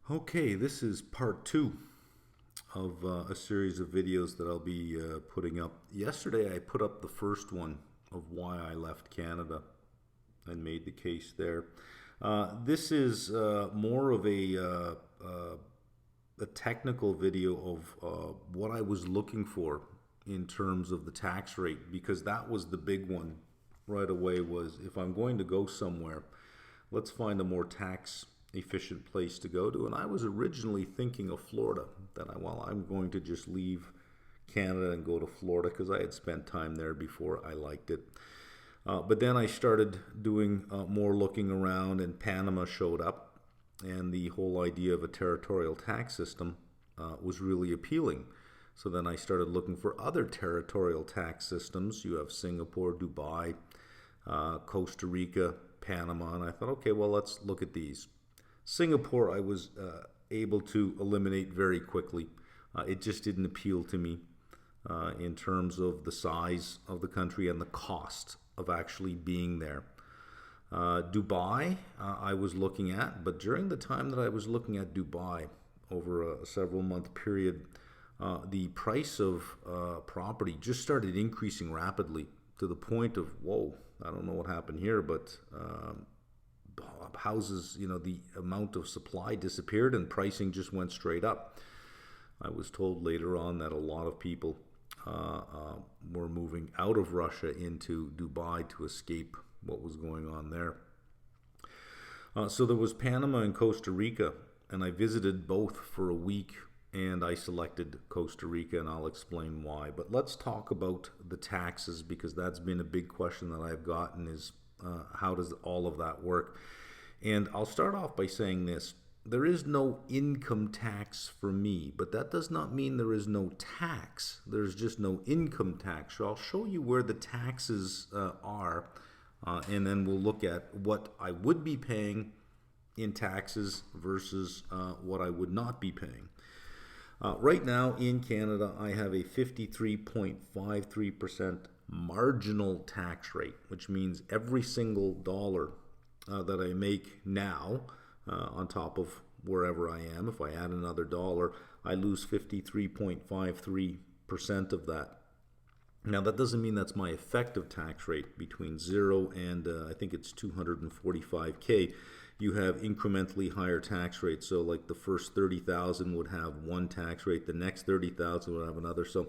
Okay, this is part two of a series of videos that I'll be putting up. Yesterday, I put up the first one of why I left Canada and made the case there. This is more of a technical video of what I was looking for in terms of the tax rate, because that was the big one right away. Was if I'm going to go somewhere, let's find a more tax efficient place to go to. And I was originally thinking of Florida, that I'm going to just leave Canada and go to Florida because I had spent time there before. I liked it. But then I started doing more looking around, and Panama showed up, and the whole idea of a territorial tax system was really appealing. So then I started looking for other territorial tax systems. You have Singapore, Dubai, Costa Rica, Panama, and I thought, okay, well, let's look at these. Singapore, I was able to eliminate very quickly. It just didn't appeal to me in terms of the size of the country and the cost of actually being there. Dubai, I was looking at, but during the time that I was looking at Dubai, over a several month period, the price of property just started increasing rapidly to the point of, whoa, I don't know what happened here, but houses, the amount of supply disappeared and pricing just went straight up. I was told later on that a lot of people were moving out of Russia into Dubai to escape what was going on there. So there was Panama and Costa Rica, and I visited both for a week, and I selected Costa Rica, and I'll explain why. But let's talk about the taxes, because that's been a big question that I've gotten, is how does all of that work? And I'll start off by saying this. There is no income tax for me, but that does not mean there is no tax. There's just no income tax. So I'll show you where the taxes are, and then we'll look at what I would be paying in taxes versus what I would not be paying. Right now in Canada, I have a 53.53% marginal tax rate, which means every single dollar that I make now, on top of wherever I am, if I add another dollar, I lose 53.53% of that. Now, that doesn't mean that's my effective tax rate. Between 0 and I think it's 245K, you have incrementally higher tax rates. So like the first 30,000 would have one tax rate, the next 30,000 would have another. So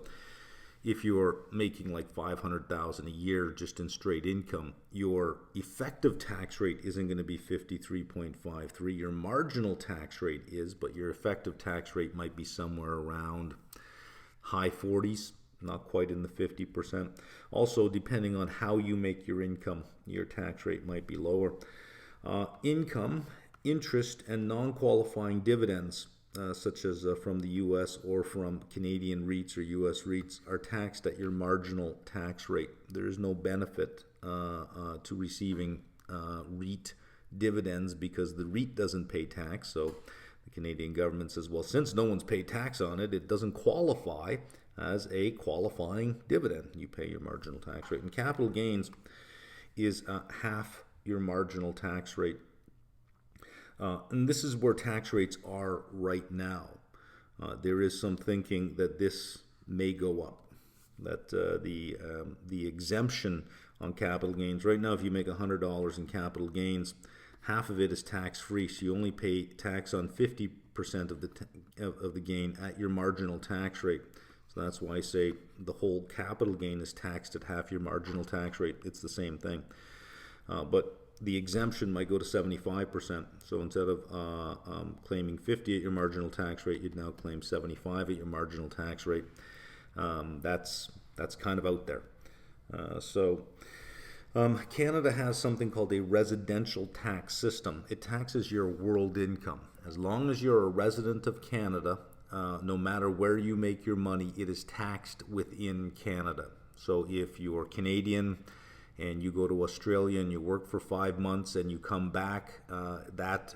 if you're making like 500,000 a year just in straight income, your effective tax rate isn't going to be 53.53. Your marginal tax rate is, but your effective tax rate might be somewhere around high 40s, not quite in the 50%. Also, depending on how you make your income, your tax rate might be lower. Income, interest, and non-qualifying dividends, such as from the U.S. or from Canadian REITs or U.S. REITs, are taxed at your marginal tax rate. There is no benefit to receiving REIT dividends because the REIT doesn't pay tax. So the Canadian government says, well, since no one's paid tax on it, it doesn't qualify as a qualifying dividend. You pay your marginal tax rate. And capital gains is half your marginal tax rate. And this is where tax rates are right now. There is some thinking that this may go up, that the exemption on capital gains, right now if you make $100 in capital gains, half of it is tax-free, so you only pay tax on 50% of the gain at your marginal tax rate. So that's why I say the whole capital gain is taxed at half your marginal tax rate. It's the same thing. But the exemption might go to 75%. So instead of claiming 50 at your marginal tax rate, you'd now claim 75 at your marginal tax rate. That's kind of out there. Canada has something called a residential tax system. It taxes your world income. As long as you're a resident of Canada, no matter where you make your money, it is taxed within Canada. So if you're Canadian and you go to Australia and you work for 5 months and you come back, that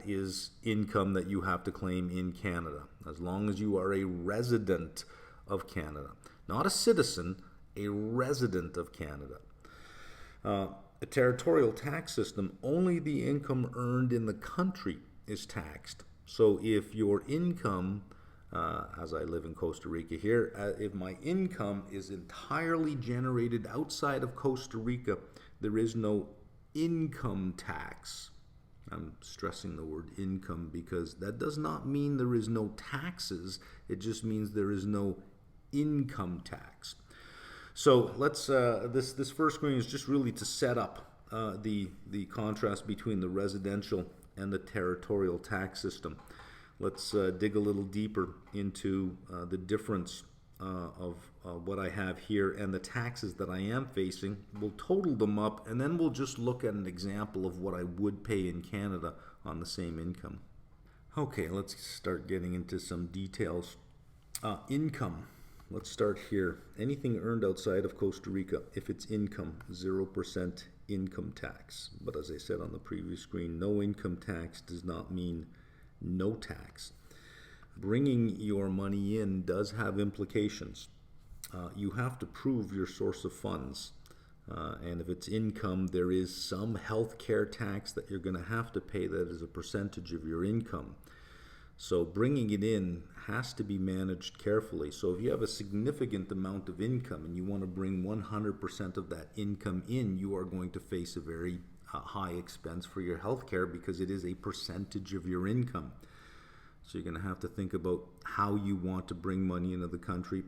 is income that you have to claim in Canada, as long as you are a resident of Canada. Not a citizen, a resident of Canada. A territorial tax system, only the income earned in the country is taxed. So if your income, as I live in Costa Rica here, if my income is entirely generated outside of Costa Rica, there is no income tax. I'm stressing the word income because that does not mean there is no taxes. It just means there is no income tax. So let's this first screen is just really to set up the contrast between the residential and the territorial tax system. Let's dig a little deeper into the difference of what I have here and the taxes that I am facing. We'll total them up, and then we'll just look at an example of what I would pay in Canada on the same income. Okay, let's start getting into some details. Income. Let's start here. Anything earned outside of Costa Rica, if it's income, 0% income tax. But as I said on the previous screen, no income tax does not mean no tax. Bringing your money in does have implications. You have to prove your source of funds. And if it's income, there is some health care tax that you're going to have to pay that is a percentage of your income. So bringing it in has to be managed carefully. So if you have a significant amount of income and you want to bring 100% of that income in, you are going to face a very high expense for your health care because it is a percentage of your income. So you're going to have to think about how you want to bring money into the country,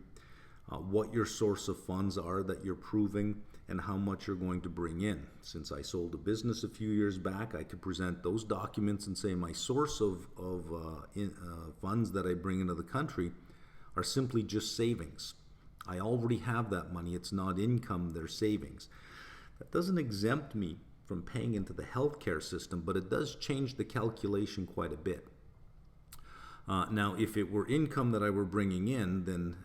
what your source of funds are that you're proving, and how much you're going to bring in. Since I sold a business a few years back, I could present those documents and say my source of funds that I bring into the country are simply just savings. I already have that money. It's not income, they're savings. That doesn't exempt me from paying into the healthcare system, but it does change the calculation quite a bit. Now, if it were income that I were bringing in, then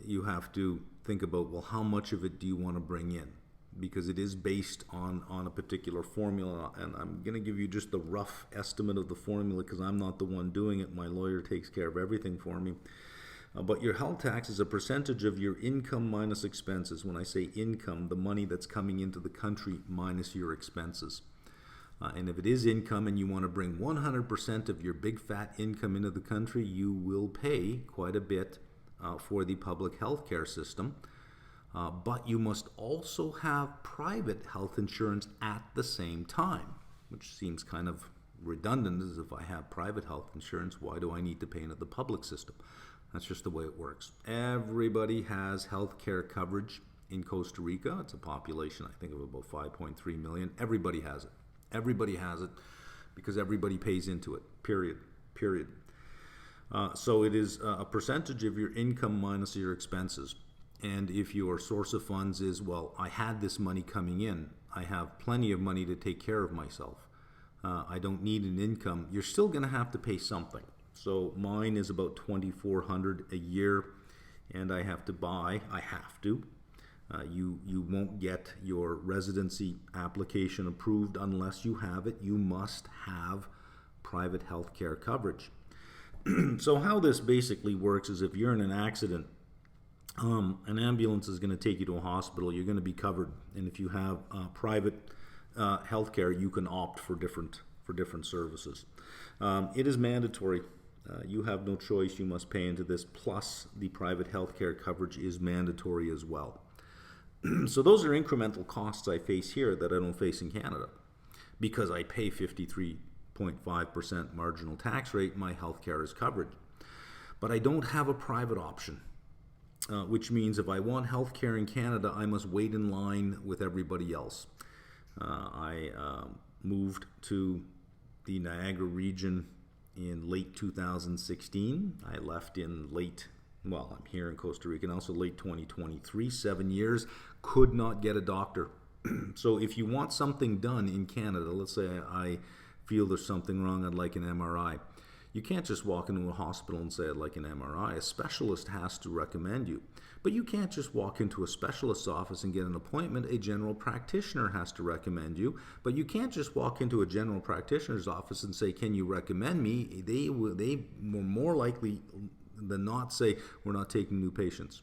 you have to think about, well, how much of it do you want to bring in? Because it is based on a particular formula, and I'm going to give you just the rough estimate of the formula because I'm not the one doing it. My lawyer takes care of everything for me. But your health tax is a percentage of your income minus expenses. When I say income, the money that's coming into the country minus your expenses. And if it is income and you want to bring 100% of your big fat income into the country, you will pay quite a bit for the public health care system. But you must also have private health insurance at the same time, which seems kind of redundant, as if I have private health insurance, why do I need to pay into the public system? That's just the way it works. Everybody has health care coverage in Costa Rica. It's a population, I think, of about 5.3 million. Everybody has it. Everybody has it because everybody pays into it, period. So it is a percentage of your income minus your expenses. And if your source of funds is, well, I had this money coming in, I have plenty of money to take care of myself, I don't need an income, you're still going to have to pay something. So mine is about $2,400 a year, and I have to. You won't get your residency application approved unless you have it. You must have private health care coverage. So how this basically works is if you're in an accident, an ambulance is going to take you to a hospital. You're going to be covered, and if you have private health care, you can opt for different services. It is mandatory. You have no choice. You must pay into this. Plus, the private health care coverage is mandatory as well. So those are incremental costs I face here that I don't face in Canada. Because I pay 53.5% marginal tax rate, my health care is covered. But I don't have a private option, which means if I want health care in Canada, I must wait in line with everybody else. I moved to the Niagara region in late 2016. I left in I'm here in Costa Rica, and also late 2023, 7 years, could not get a doctor. So if you want something done in Canada, let's say I feel there's something wrong, I'd like an MRI. You can't just walk into a hospital and say I'd like an MRI. A specialist has to recommend you. But you can't just walk into a specialist's office and get an appointment. A general practitioner has to recommend you. But you can't just walk into a general practitioner's office and say, can you recommend me? They were more likely than not say, we're not taking new patients.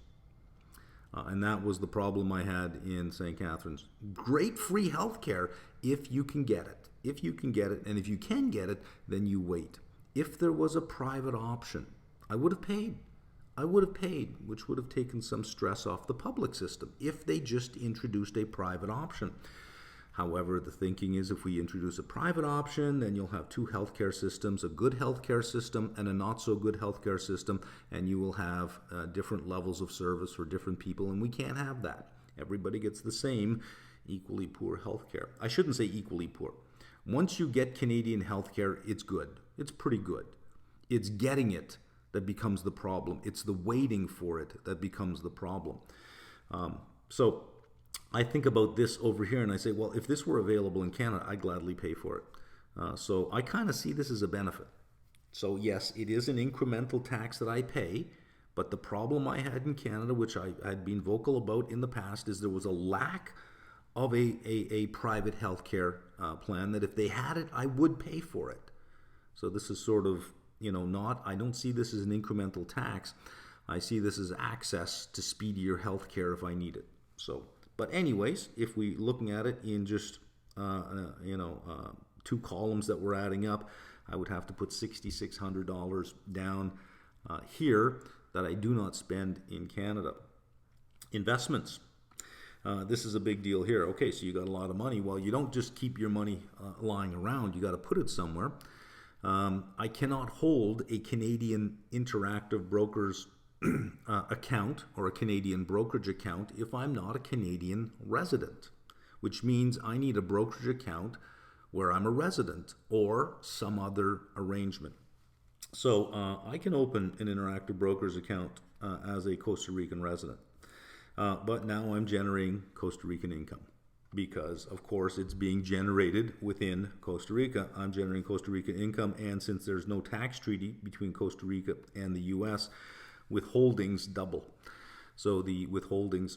And that was the problem I had in St. Catharines. Great free health care if you can get it. If you can get it, and if you can get it, then you wait. if there was a private option, I would have paid. I would have paid, which would have taken some stress off the public system if they just introduced a private option. However, the thinking is if we introduce a private option, then you'll have two healthcare systems, a good healthcare system and a not so good healthcare system, and you will have different levels of service for different people, and we can't have that. Everybody gets the same equally poor healthcare. I shouldn't say equally poor. Once you get Canadian healthcare, it's good. It's pretty good. It's getting it that becomes the problem. It's the waiting for it that becomes the problem. So I think about this over here and I say, well, if this were available in Canada, I'd gladly pay for it. So I kind of see this as a benefit. So yes, it is an incremental tax that I pay, but the problem I had in Canada, which I had been vocal about in the past, is there was a lack of a private healthcare plan that if they had it, I would pay for it. So this is sort of, I don't see this as an incremental tax. I see this as access to speedier healthcare if I need it. So, but anyways, if we looking at it in just, two columns that we're adding up, I would have to put $6,600 down here that I do not spend in Canada. Investments. This is a big deal here. Okay, so you got a lot of money. Well, you don't just keep your money lying around. You got to put it somewhere. I cannot hold a Canadian Interactive Brokers account or a Canadian brokerage account if I'm not a Canadian resident, which means I need a brokerage account where I'm a resident or some other arrangement. So I can open an Interactive Brokers account as a Costa Rican resident, but now I'm generating Costa Rican income because, of course, it's being generated within Costa Rica. I'm generating Costa Rican income, and since there's no tax treaty between Costa Rica and the U.S., withholdings double. So the withholdings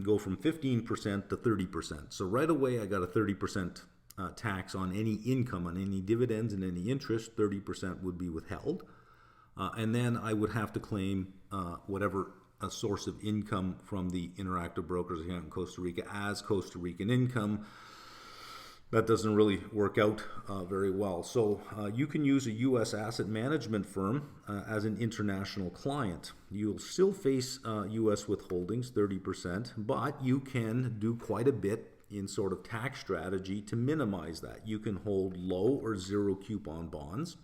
go from 15% to 30%. So right away I got a 30% tax on any income, on any dividends and any interest. 30% would be withheld. And then I would have to claim whatever a source of income from the Interactive Brokers account in Costa Rica as Costa Rican income. That doesn't really work out very well. So you can use a U.S. asset management firm as an international client. You'll still face U.S. withholdings, 30%, but you can do quite a bit in sort of tax strategy to minimize that. You can hold low or zero coupon bonds.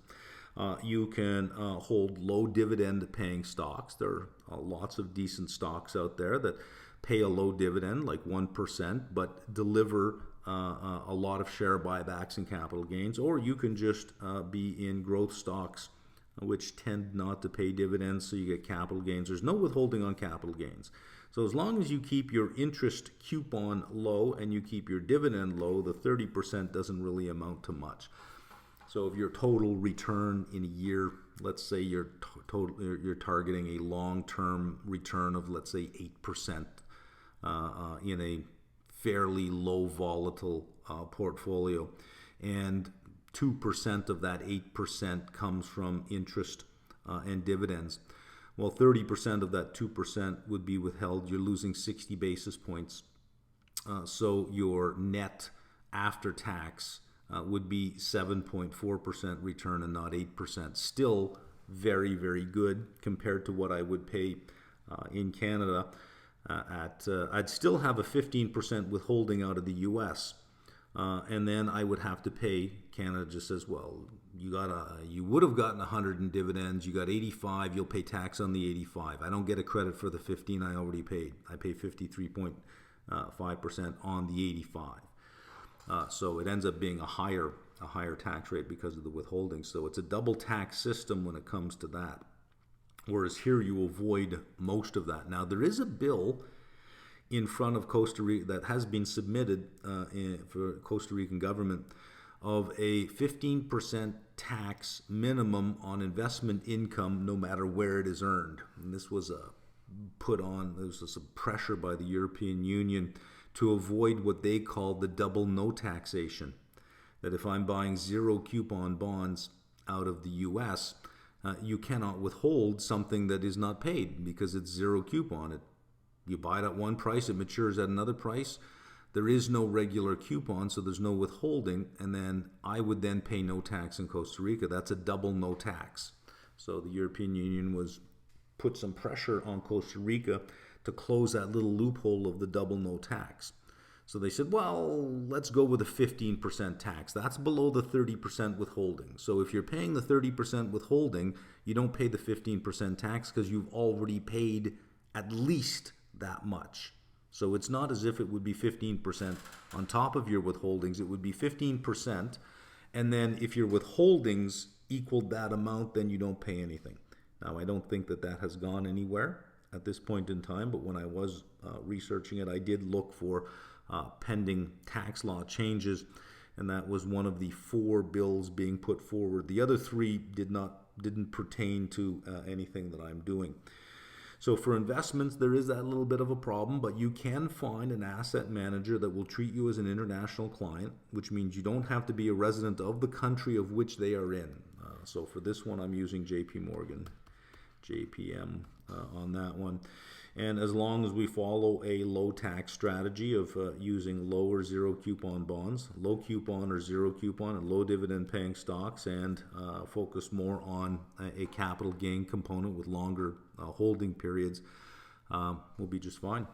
You can hold low dividend paying stocks. There are lots of decent stocks out there that pay a low dividend, like 1%, but deliver a lot of share buybacks and capital gains. Or you can just be in growth stocks, which tend not to pay dividends, so you get capital gains. There's no withholding on capital gains. So as long as you keep your interest coupon low and you keep your dividend low, the 30% doesn't really amount to much. So if your total return in a year, let's say you're targeting a long-term return of, let's say, 8% in a fairly low volatile portfolio, and 2% of that 8% comes from interest and dividends. Well, 30% of that 2% would be withheld. You're losing 60 basis points. So your net after tax would be 7.4% return and not 8%. Still very, very good compared to what I would pay in Canada. I'd still have a 15% withholding out of the U.S. And then I would have to pay. Canada just says, well, you would have gotten 100 in dividends. You got 85. You'll pay tax on the 85. I don't get a credit for the 15 I already paid. I pay 53.5% on the 85. So it ends up being a higher tax rate because of the withholding. So it's a double tax system when it comes to that. Whereas here you avoid most of that. Now there is a bill in front of Costa Rica that has been submitted for Costa Rican government of a 15% tax minimum on investment income no matter where it is earned. And this was there was some pressure by the European Union to avoid what they call the double no taxation. That if I'm buying zero coupon bonds out of the US, you cannot withhold something that is not paid because it's zero coupon. You buy it at one price, it matures at another price. There is no regular coupon, so there's no withholding, and then I would then pay no tax in Costa Rica. That's a double no tax. So the European Union was put some pressure on Costa Rica to close that little loophole of the double no tax. So they said, well, let's go with a 15% tax. That's below the 30% withholding. So if you're paying the 30% withholding, you don't pay the 15% tax because you've already paid at least that much. So it's not as if it would be 15% on top of your withholdings. It would be 15%. And then if your withholdings equaled that amount, then you don't pay anything. Now, I don't think that that has gone anywhere at this point in time, but when I was researching it, I did look for pending tax law changes, and that was one of the 4 bills being put forward. The other 3 didn't pertain to anything that I'm doing. So for investments, there is that little bit of a problem, but you can find an asset manager that will treat you as an international client, which means you don't have to be a resident of the country of which they are in. So for this one, I'm using JP Morgan, JPM on that one. And as long as we follow a low tax strategy of using low or zero coupon bonds, low coupon or zero coupon, and low dividend paying stocks, and focus more on a capital gain component with longer holding periods, we'll be just fine.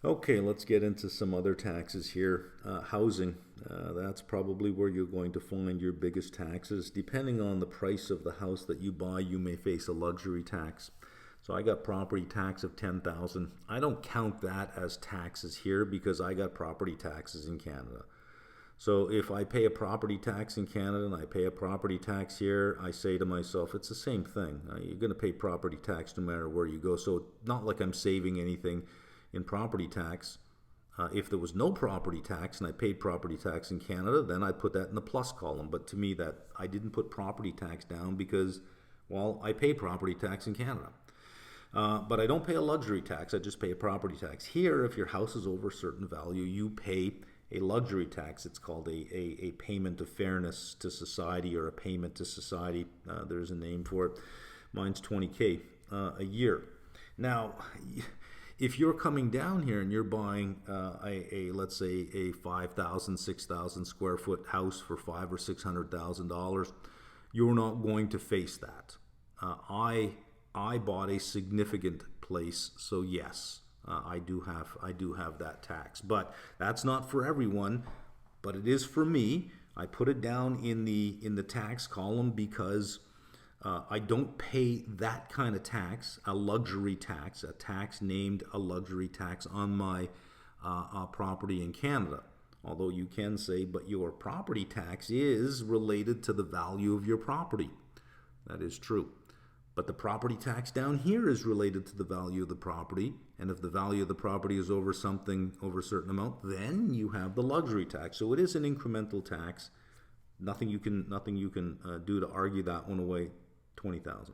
Okay, let's get into some other taxes here. Housing, that's probably where you're going to find your biggest taxes. Depending on the price of the house that you buy, you may face a luxury tax. So I got property tax of $10,000. I don't count that as taxes here because I got property taxes in Canada. So if I pay a property tax in Canada and I pay a property tax here, I say to myself, it's the same thing. You're going to pay property tax no matter where you go. So not like I'm saving anything in property tax. If there was no property tax and I paid property tax in Canada, then I'd put that in the plus column. But to me, that I didn't put property tax down because, well, I pay property tax in Canada. But I don't pay a luxury tax, I just pay a property tax. Here, if your house is over a certain value, you pay a luxury tax. It's called a payment of fairness to society, or a payment to society. There's a name for it. Mine's $20K a year. Now, if you're coming down here and you're buying let's say a 5,000, 6,000 square foot house for $500,000 or $600,000, you're not going to face that. I bought a significant place, so yes, I do have that tax. But that's not for everyone, but it is for me. I put it down in the tax column because I don't pay that kind of tax, a luxury tax, a tax named a luxury tax on my property in Canada. Although you can say, but your property tax is related to the value of your property. That is true. But the property tax down here is related to the value of the property, and if the value of the property is over a certain amount, then you have the luxury tax. So it is an incremental tax. Nothing you can do to argue that one away. $20,000.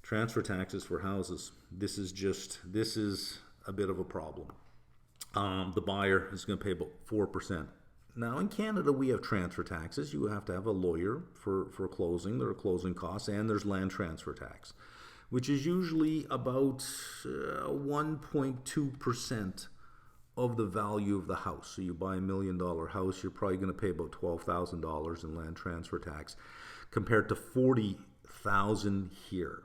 Transfer taxes for houses. This is a bit of a problem. The buyer is going to pay about 4%. Now, in Canada, we have transfer taxes. You have to have a lawyer for closing. There are closing costs, and there's land transfer tax, which is usually about 1.2% of the value of the house. So you buy $1 million house, you're probably going to pay about $12,000 in land transfer tax, compared to $40,000 here.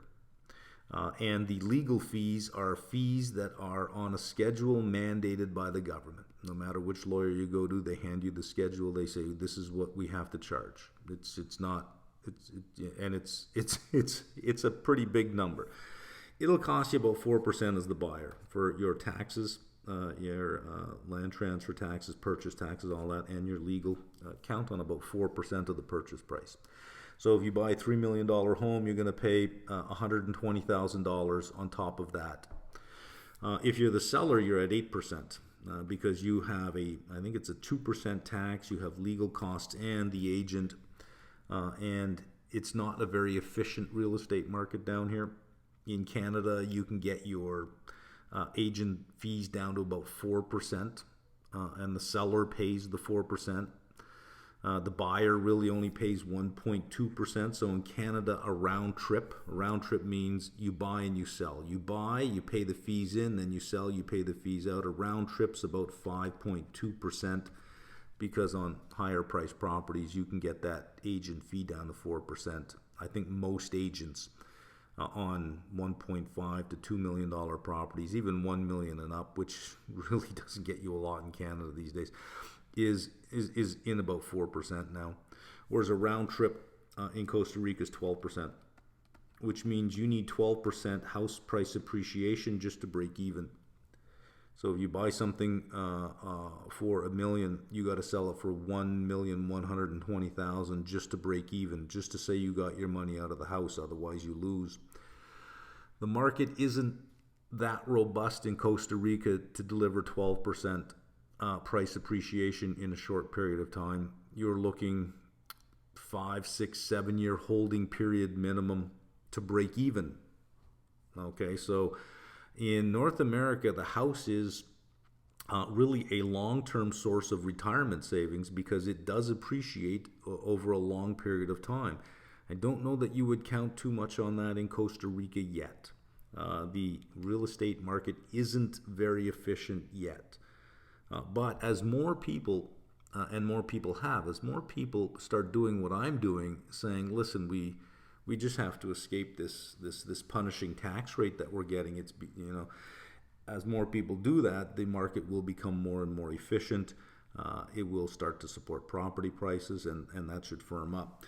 And the legal fees are fees that are on a schedule mandated by the government. No matter which lawyer you go to, they hand you the schedule. They say this is what we have to charge. It's a pretty big number. It'll cost you about 4% as the buyer for your taxes, your land transfer taxes, purchase taxes, all that, and your legal count on about 4% of the purchase price. So if you buy a $3 million home, you're going to pay $120,000 on top of that. If you're the seller, you're at 8%. Because you have I think it's a 2% tax, you have legal costs and the agent, and it's not a very efficient real estate market down here. In Canada, you can get your agent fees down to about 4%, and the seller pays the 4%. The buyer really only pays 1.2%. So in Canada, a round trip means you buy and you sell. You buy, you pay the fees in, then you sell, you pay the fees out. A round trip's about 5.2%, because on higher priced properties, you can get that agent fee down to 4%. I think most agents on 1.5 to $2 million properties, even 1 million and up, which really doesn't get you a lot in Canada these days, is in about 4% now. Whereas a round trip in Costa Rica is 12%, which means you need 12% house price appreciation just to break even. So if you buy something for $1 million, you got to sell it for $1,120,000 just to break even, just to say you got your money out of the house. Otherwise, you lose. The market isn't that robust in Costa Rica to deliver 12% price appreciation in a short period of time. You're looking 5, 6, 7 year holding period minimum to break even. Okay, so in North America, the house is really a long-term source of retirement savings because it does appreciate over a long period of time. I don't know that you would count too much on that in Costa Rica yet. The real estate market isn't very efficient yet. But as more people, and more people have, as more people start doing what I'm doing, saying, listen, we just have to escape this punishing tax rate that we're getting. It's, as more people do that, the market will become more and more efficient. It will start to support property prices, and that should firm up.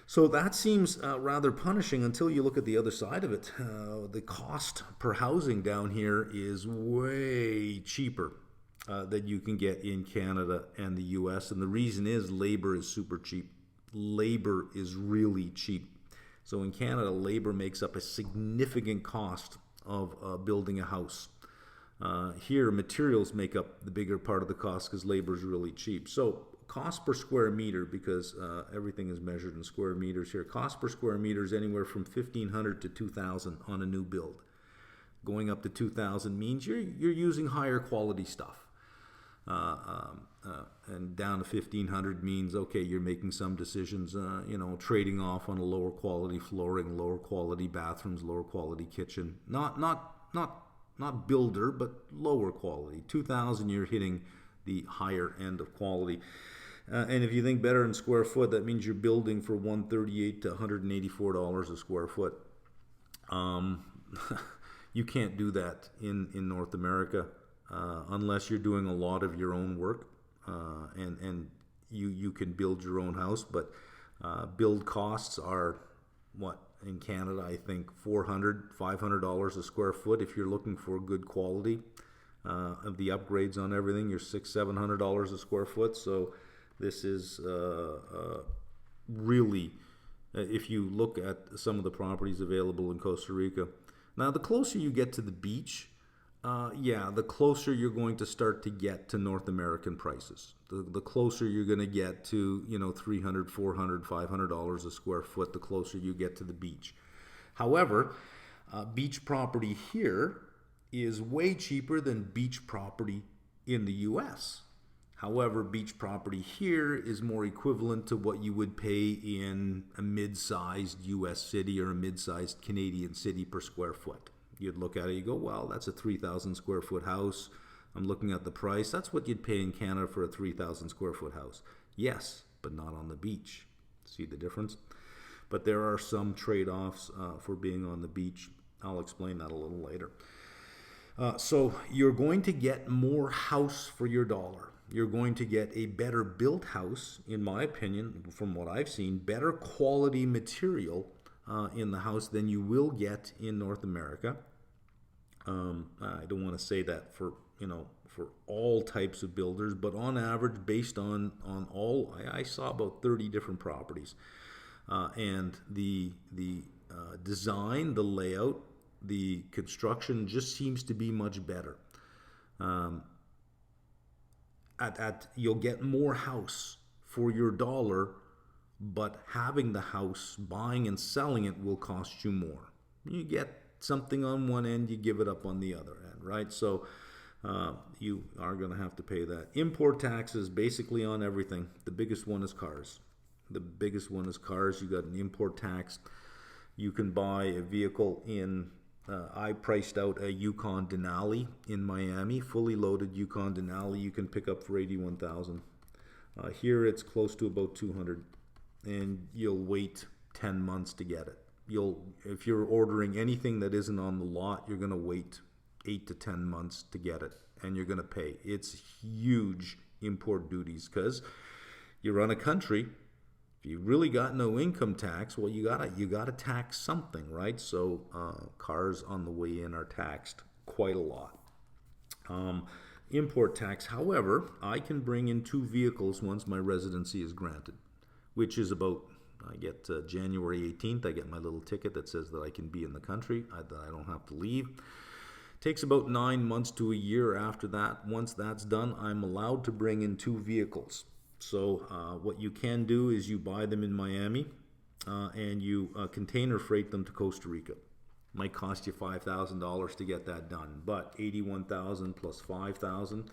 So that seems rather punishing until you look at the other side of it. The cost per housing down here is way cheaper that you can get in Canada and the US. And the reason is labor is super cheap. Labor is really cheap. So in Canada, labor makes up a significant cost of building a house. Here, materials make up the bigger part of the cost because labor is really cheap. So cost per square meter, because everything is measured in square meters here, cost per square meter is anywhere from $1,500 to $2,000 on a new build. Going up to $2,000 means you're using higher quality stuff. And down to $1,500 means, okay, you're making some decisions, trading off on a lower quality flooring, lower quality bathrooms, lower quality kitchen. Not builder, but lower quality. $2,000, you're hitting the higher end of quality. And if you think better in square foot, that means you're building for $138 to $184 a square foot. You can't do that in North America. Unless you're doing a lot of your own work, and you can build your own house, but build costs are what in Canada, I think $400, $500 a square foot. If you're looking for good quality of the upgrades on everything, you're $600, $700 a square foot. So this is really, if you look at some of the properties available in Costa Rica. Now, the closer you get to the beach, the closer you're going to start to get to North American prices. The closer you're going to get to, $300, $400, $500 a square foot, the closer you get to the beach. However, beach property here is way cheaper than beach property in the U.S. However, beach property here is more equivalent to what you would pay in a mid-sized U.S. city or a mid-sized Canadian city per square foot. You'd look at it, you go, well, that's a 3,000 square foot house. I'm looking at the price. That's what you'd pay in Canada for a 3,000 square foot house. Yes, but not on the beach. See the difference? But there are some trade-offs for being on the beach. I'll explain that a little later. So you're going to get more house for your dollar. You're going to get a better built house, in my opinion, from what I've seen, better quality material in the house than you will get in North America. I don't want to say that for all types of builders, but on average, based on all, I saw about 30 different properties, and the design, the layout, the construction just seems to be much better. You'll get more house for your dollar, but having the house, buying and selling it will cost you more. You get something on one end, you give it up on the other end, right? So you are going to have to pay that. Import taxes basically on everything. The biggest one is cars. The biggest one is cars. You got an import tax. You can buy a vehicle in, I priced out a Yukon Denali in Miami, fully loaded Yukon Denali. You can pick up for $81,000. Here it's close to about 200, and you'll wait 10 months to get it. If you're ordering anything that isn't on the lot, you're going to wait 8 to 10 months to get it, and you're going to pay. It's huge import duties because you run a country. If you really got no income tax, well, you gotta tax something, right? So cars on the way in are taxed quite a lot. Import tax, however, I can bring in 2 vehicles once my residency is granted, which is about, I get January 18th, I get my little ticket that says that I can be in the country, that I don't have to leave. Takes about 9 months to a year after that. Once that's done, I'm allowed to bring in 2 vehicles. So what you can do is you buy them in Miami and you container freight them to Costa Rica. Might cost you $5,000 to get that done, but $81,000 plus $5,000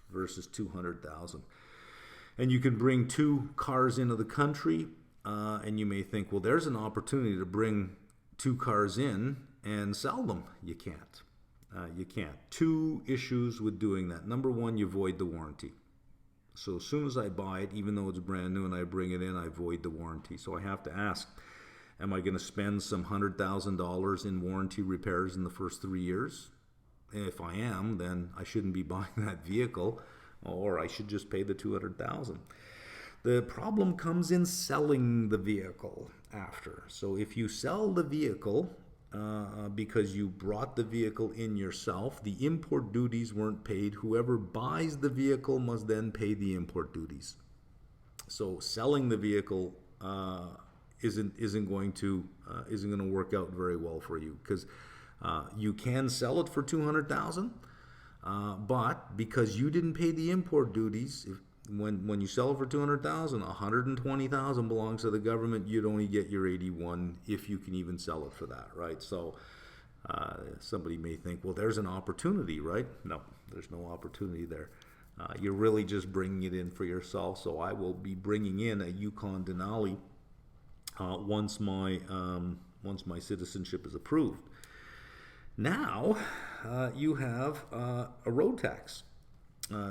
versus $200,000. And you can bring 2 cars into the country, and you may think, well, there's an opportunity to bring 2 cars in and sell them. You can't. You can't. 2 issues with doing that. Number one, you void the warranty. So as soon as I buy it, even though it's brand new and I bring it in, I void the warranty. So I have to ask, am I going to spend some $100,000 in warranty repairs in the first 3 years? If I am, then I shouldn't be buying that vehicle, or I should just pay the $200,000. The problem comes in selling the vehicle after. So if you sell the vehicle because you brought the vehicle in yourself, the import duties weren't paid. Whoever buys the vehicle must then pay the import duties. So selling the vehicle isn't going to work out very well for you, because you can sell it for $200,000, but because you didn't pay the import duties, when you sell it for $200,000, $120,000 belongs to the government. You'd only get your 81 if you can even sell it for that, right? So somebody may think, well, there's an opportunity, right? No, there's no opportunity there. You're really just bringing it in for yourself. So I will be bringing in a Yukon Denali once my citizenship is approved. Now you have a road tax.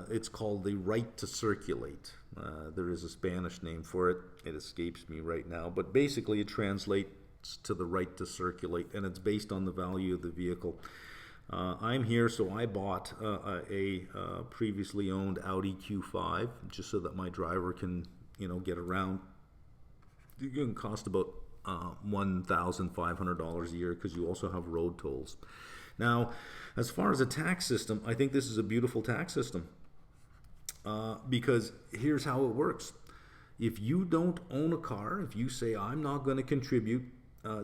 It's called the right to circulate. There is a Spanish name for it. It escapes me right now, but basically it translates to the right to circulate, and it's based on the value of the vehicle. I'm here, so I bought a previously owned Audi Q5 just so that my driver can, get around. It can cost about $1,500 a year because you also have road tolls. Now, as far as a tax system, I think this is a beautiful tax system because here's how it works. If you don't own a car, if you say, I'm not going to contribute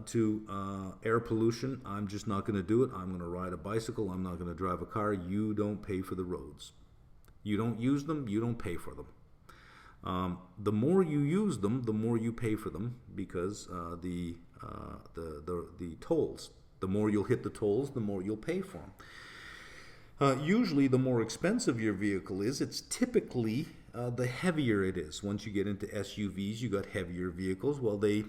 to air pollution, I'm just not going to do it, I'm going to ride a bicycle, I'm not going to drive a car, you don't pay for the roads. You don't use them, you don't pay for them. The more you use them, the more you pay for them, because the tolls. The more you'll hit the tolls, the more you'll pay for them. Usually, the more expensive your vehicle is, it's typically the heavier it is. Once you get into SUVs, you got heavier vehicles. Well, they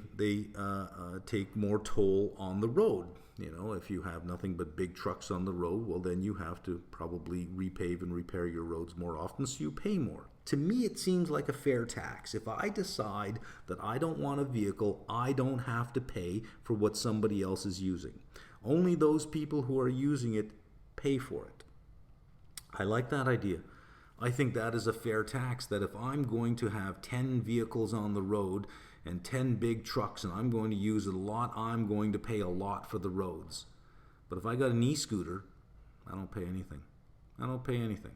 take more toll on the road. If you have nothing but big trucks on the road, well, then you have to probably repave and repair your roads more often, so you pay more. To me, it seems like a fair tax. If I decide that I don't want a vehicle, I don't have to pay for what somebody else is using. Only those people who are using it pay for it. I like that idea. I think that is a fair tax, that if I'm going to have 10 vehicles on the road and 10 big trucks and I'm going to use it a lot, I'm going to pay a lot for the roads. But if I got an e-scooter, I don't pay anything. I don't pay anything.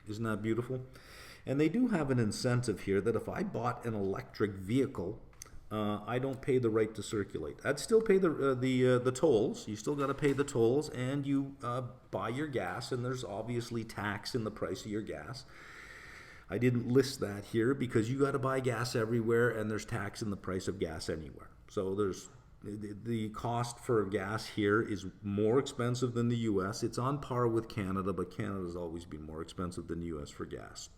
Isn't that beautiful? And they do have an incentive here that if I bought an electric vehicle, I don't pay the right to circulate. I'd still pay the tolls. You still got to pay the tolls, and you buy your gas, and there's obviously tax in the price of your gas. I didn't list that here because you got to buy gas everywhere, and there's tax in the price of gas anywhere. So there's the cost for gas here is more expensive than the U.S. It's on par with Canada, but Canada's always been more expensive than the U.S. for gas.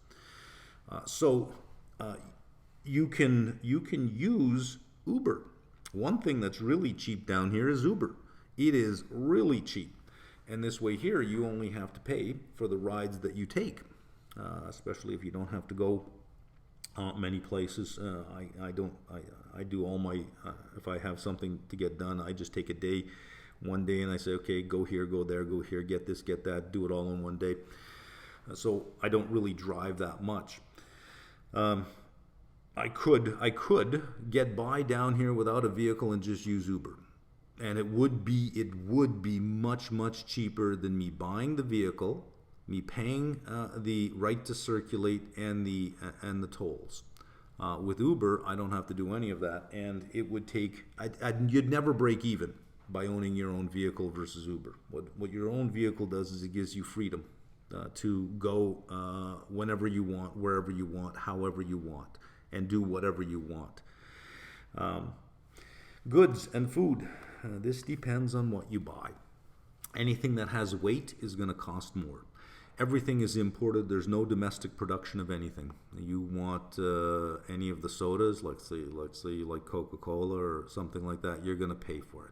So you can use Uber. One thing that's really cheap down here is Uber. It is really cheap. And this way here, you only have to pay for the rides that you take, especially if you don't have to go many places. I do all my, if I have something to get done, I just take a day, one day, and I say, okay, go here, go there, go here, get this, get that, do it all in one day. So I don't really drive that much. I could get by down here without a vehicle and just use Uber. And it would be much cheaper than me buying the vehicle, me paying the right to circulate and the tolls. With Uber, I don't have to do any of that, and it would take. You'd never break even by owning your own vehicle versus Uber. What your own vehicle does is it gives you freedom to go whenever you want, wherever you want, however you want, and do whatever you want. Goods and food. This depends on what you buy. Anything that has weight is going to cost more. Everything is imported. There's no domestic production of anything. You want any of the sodas, let's say you like Coca-Cola or something like that, you're going to pay for it.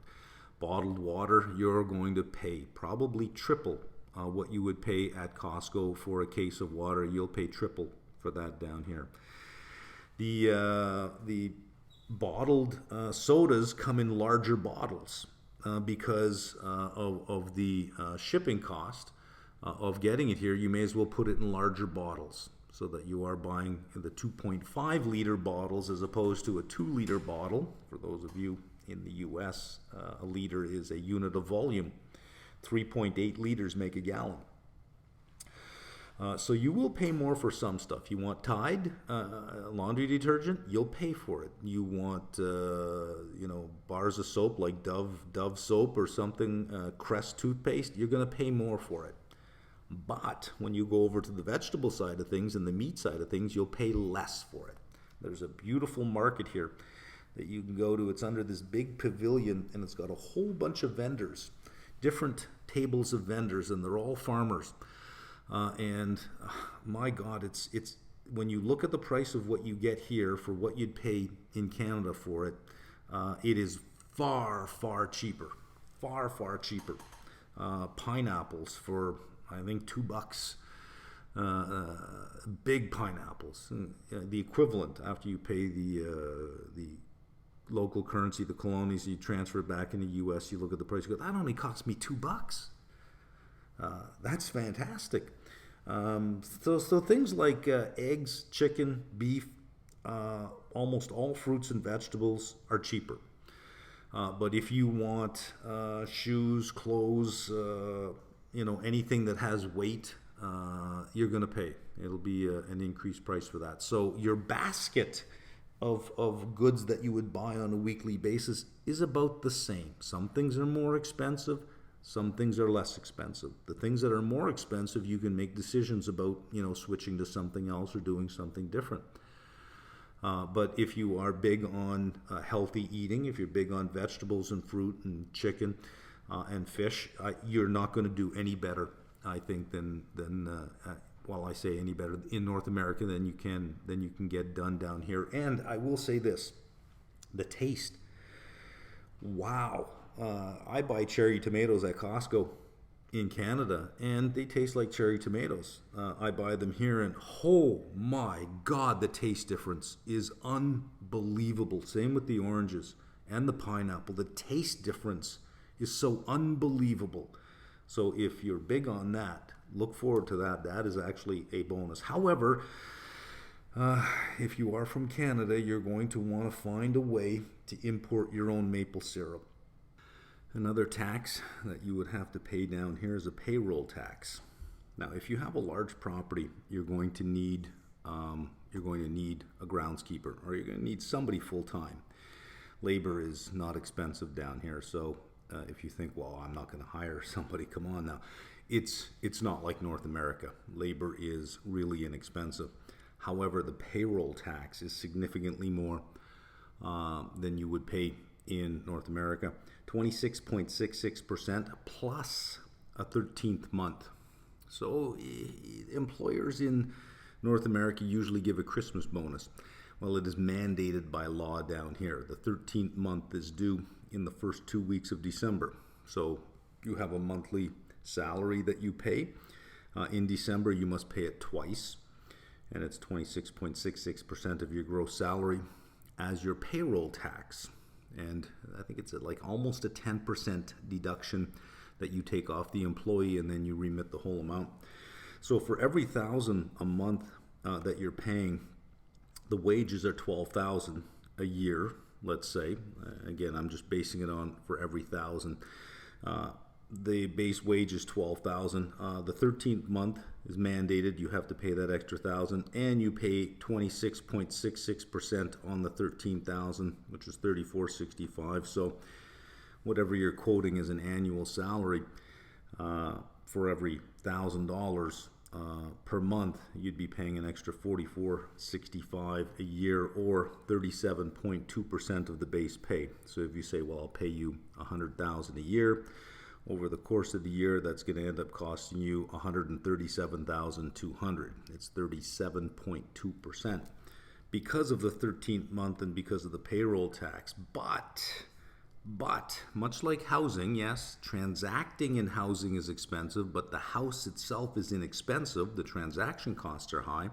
Bottled water, you're going to pay probably triple what you would pay at Costco for a case of water. You'll pay triple for that down here. The bottled sodas come in larger bottles because of the shipping cost of getting it here. You may as well put it in larger bottles so that you are buying the 2.5 liter bottles as opposed to a 2 liter bottle. For those of you in the US, a liter is a unit of volume. 3.8 liters make a gallon. So you will pay more for some stuff. You want Tide laundry detergent, you'll pay for it. You want bars of soap like Dove soap or something, Crest toothpaste, you're going to pay more for it. But when you go over to the vegetable side of things and the meat side of things, you'll pay less for it. There's a beautiful market here that you can go to. It's under this big pavilion, and it's got a whole bunch of vendors, different tables of vendors, and they're all farmers. My God, it's when you look at the price of what you get here for what you'd pay in Canada for it, it is far cheaper, far cheaper. Pineapples for I think $2, big pineapples, the equivalent after you pay the local currency, the colonies, you transfer it back in the U.S. You look at the price, you go, that only cost me $2. That's fantastic. So things like eggs, chicken, beef, almost all fruits and vegetables are cheaper. But if you want shoes, clothes, anything that has weight, you're going to pay. It'll be an increased price for that. So your basket of goods that you would buy on a weekly basis is about the same. Some things are more expensive. Some things are less expensive. The things that are more expensive, you can make decisions about, switching to something else or doing something different. But if you are big on healthy eating, if you're big on vegetables and fruit and chicken and fish, you're not going to do any better, I think, than I say any better in North America than you can get done down here. And I will say this, the taste. Wow. I buy cherry tomatoes at Costco in Canada, and they taste like cherry tomatoes. I buy them here, and oh my God, the taste difference is unbelievable. Same with the oranges and the pineapple. The taste difference is so unbelievable. So if you're big on that, look forward to that. That is actually a bonus. However, if you are from Canada, you're going to want to find a way to import your own maple syrup. Another tax that you would have to pay down here is a payroll tax. Now, if you have a large property, you're going to need a groundskeeper, or you're going to need somebody full time. Labor is not expensive down here, so if you think, well, I'm not going to hire somebody, come on now. It's not like North America. Labor is really inexpensive. However, the payroll tax is significantly more than you would pay in North America, 26.66% plus a 13th month. So employers in North America usually give a Christmas bonus. Well, it is mandated by law down here. The 13th month is due in the first 2 weeks of December. So you have a monthly salary that you pay. In December, you must pay it twice, and it's 26.66% of your gross salary as your payroll tax. And I think it's like almost a 10% deduction that you take off the employee, and then you remit the whole amount. So for every $1,000 a month that you're paying, the wages are $12,000 a year, let's say. Again, I'm just basing it on for every $1,000. The base wage is $12,000. The 13th month is mandated. You have to pay that extra $1,000, and you pay 26.66% on the $13,000, which is $34.65. So whatever you're quoting as an annual salary, for every $1,000 per month, you'd be paying an extra $44.65 a year, or 37.2% of the base pay. So if you say, well, I'll pay you $100,000 a year, over the course of the year, that's going to end up costing you $137,200. It's 37.2% because of the 13th month and because of the payroll tax. But much like housing, yes, transacting in housing is expensive, but the house itself is inexpensive. The transaction costs are high.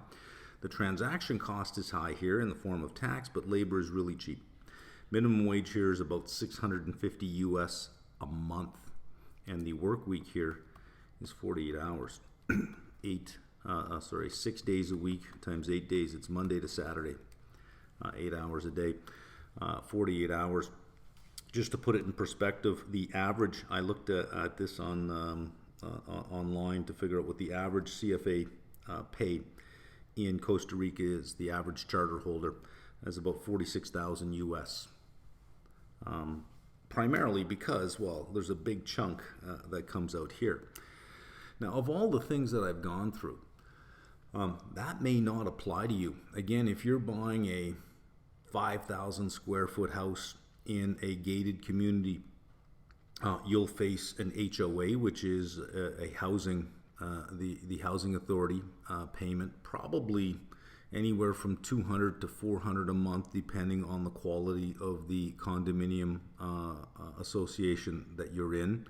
The transaction cost is high here in the form of tax, but labor is really cheap. Minimum wage here is about $650 US a month. And the work week here is 48 hours. 6 days a week times 8 days. It's Monday to Saturday, 8 hours a day, 48 hours. Just to put it in perspective, the average, I looked at this on online to figure out what the average CFA pay in Costa Rica is. The average charter holder is about 46,000 US. Primarily because, well, there's a big chunk that comes out here. Now, of all the things that I've gone through, that may not apply to you. Again, if you're buying a 5,000 square foot house in a gated community, you'll face an HOA, which is a housing, the housing authority payment, probably anywhere from $200 to $400 a month, depending on the quality of the condominium association that you're in.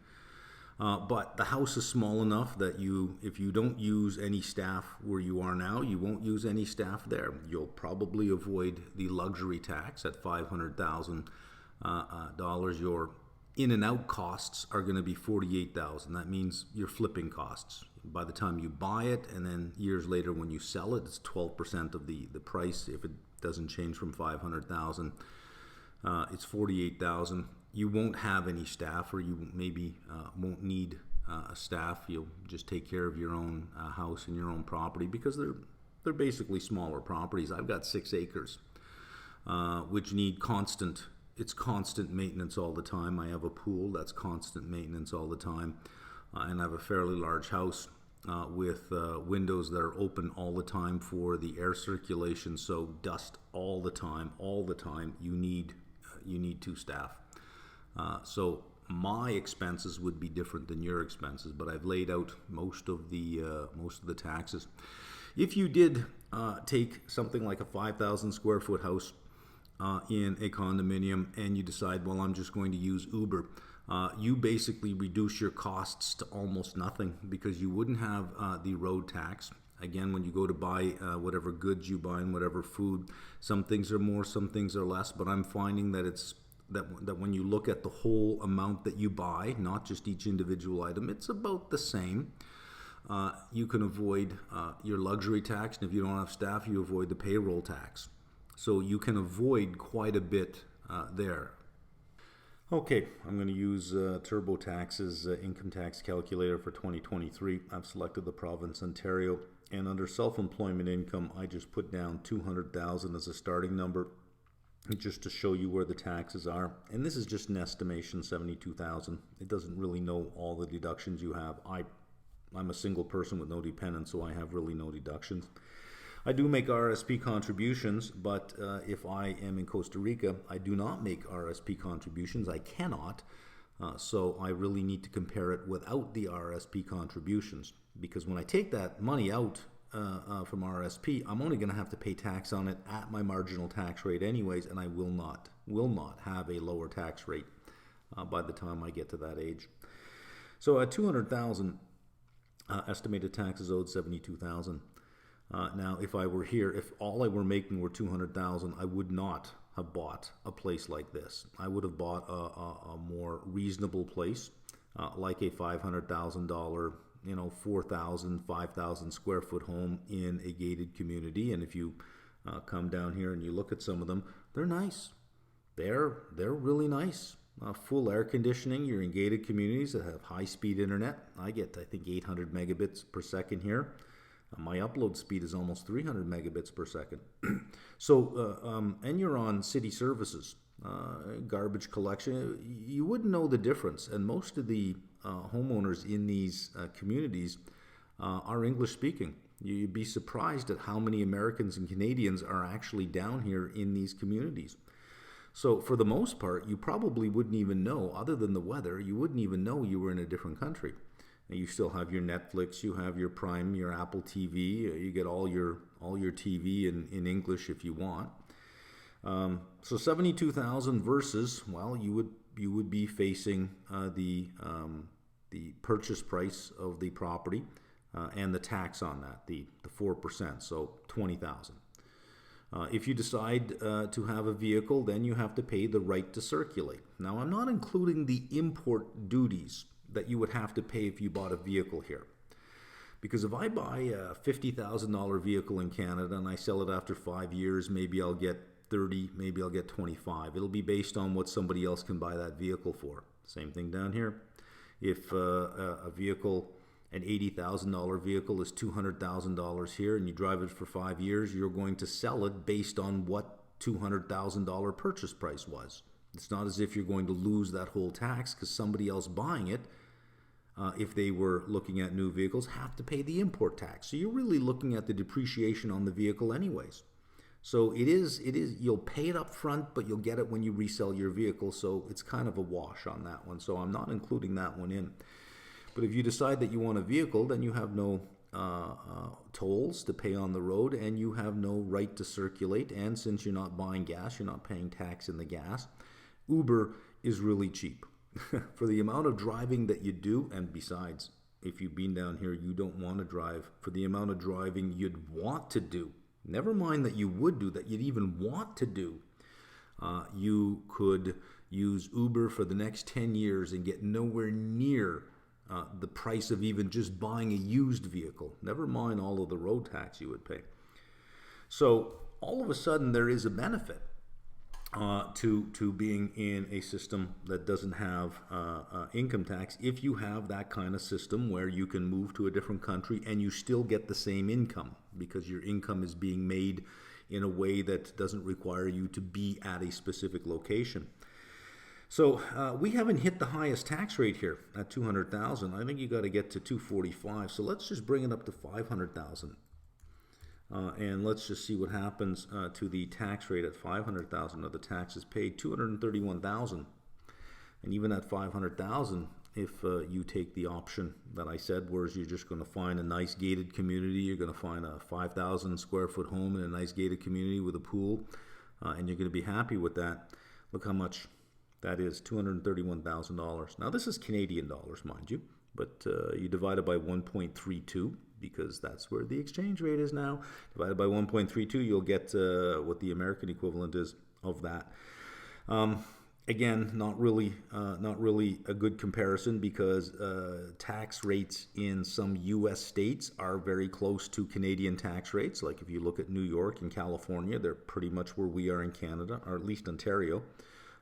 But the house is small enough that if you don't use any staff where you are now, you won't use any staff there. You'll probably avoid the luxury tax at $500,000. Your in and out costs are going to be $48,000. That means your flipping costs. By the time you buy it, and then years later when you sell it, it's 12% of the price. If it doesn't change from $500,000, it's $48,000. You won't have any staff, or you maybe won't need a staff. You'll just take care of your own house and your own property, because they're basically smaller properties. I've got 6 acres, which need constant maintenance all the time. I have a pool that's constant maintenance all the time, and I have a fairly large house with windows that are open all the time for the air circulation. So dust all the time. You need 2 staff. So my expenses would be different than your expenses, but I've laid out most of the taxes. If you did take something like a 5,000 square foot house in a condominium, and you decide, well, I'm just going to use Uber, you basically reduce your costs to almost nothing, because you wouldn't have the road tax. Again, when you go to buy whatever goods you buy and whatever food, some things are more, some things are less, but I'm finding that that when you look at the whole amount that you buy, not just each individual item, it's about the same. You can avoid your luxury tax, and if you don't have staff, you avoid the payroll tax. So you can avoid quite a bit there. Okay, I'm going to use TurboTax's income tax calculator for 2023. I've selected the province Ontario, and under self-employment income, I just put down $200,000 as a starting number, just to show you where the taxes are. And this is just an estimation, $72,000. It doesn't really know all the deductions you have. I'm a single person with no dependents, so I have really no deductions. I do make RSP contributions, but if I am in Costa Rica, I do not make RSP contributions. I cannot. So I really need to compare it without the RSP contributions, because when I take that money out from RSP, I'm only going to have to pay tax on it at my marginal tax rate anyways, and I will not have a lower tax rate by the time I get to that age. So at 200,000, estimated taxes owed 72,000. Now, if I were here, if all I were making were 200,000, I would not have bought a place like this. I would have bought a more reasonable place, like a $500,000, 4,000, 5,000 square foot home in a gated community. And if you come down here and you look at some of them, they're nice. They're really nice. Full air conditioning. You're in gated communities that have high-speed internet. I get, I think, 800 megabits per second here. My upload speed is almost 300 megabits per second. So, and you're on city services, garbage collection. You wouldn't know the difference. And most of the homeowners in these communities are English speaking. You'd be surprised at how many Americans and Canadians are actually down here in these communities. So for the most part, you probably wouldn't even know, other than the weather, you wouldn't even know you were in a different country. And you still have your Netflix, you have your Prime, your Apple TV, you get all your TV in English if you want. So 72,000 versus, well, you would be facing the purchase price of the property and the tax on that, the 4%, so 20,000. If you decide to have a vehicle, then you have to pay the right to circulate. Now, I'm not including the import duties that you would have to pay if you bought a vehicle here. Because if I buy a $50,000 vehicle in Canada and I sell it after 5 years, maybe I'll get 30, maybe I'll get 25. It'll be based on what somebody else can buy that vehicle for. Same thing down here. If a vehicle, an $80,000 vehicle is $200,000 here and you drive it for 5 years, you're going to sell it based on what $200,000 purchase price was. It's not as if you're going to lose that whole tax because somebody else buying it, if they were looking at new vehicles, have to pay the import tax. So you're really looking at the depreciation on the vehicle anyways. So it is, you'll pay it up front, but you'll get it when you resell your vehicle. So it's kind of a wash on that one. So I'm not including that one in. But if you decide that you want a vehicle, then you have no tolls to pay on the road and you have no right to circulate. And since you're not buying gas, you're not paying tax in the gas. Uber is really cheap for the amount of driving that you do. And besides, if you've been down here, you don't want to drive. For the amount of driving you'd want to do, never mind that you would do, that you'd even want to do, you could use Uber for the next 10 years and get nowhere near the price of even just buying a used vehicle. Never mind all of the road tax you would pay. So all of a sudden there is a benefit to being in a system that doesn't have income tax if you have that kind of system where you can move to a different country and you still get the same income because your income is being made in a way that doesn't require you to be at a specific location. So we haven't hit the highest tax rate here at 200,000. I think you got to get to 245. So let's just bring it up to 500,000. And let's just see what happens to the tax rate at 500,000 of the taxes paid, 231,000. And even at 500,000, if you take the option that I said, whereas you're just going to find a nice gated community, you're going to find a 5,000 square foot home in a nice gated community with a pool, and you're going to be happy with that. Look how much that is, $231,000. Now this is Canadian dollars, mind you, but you divide it by 1.32 because that's where the exchange rate is now. Divided by 1.32, you'll get what the American equivalent is of that. Again, not really a good comparison because tax rates in some U.S. states are very close to Canadian tax rates. Like if you look at New York and California, they're pretty much where we are in Canada, or at least Ontario.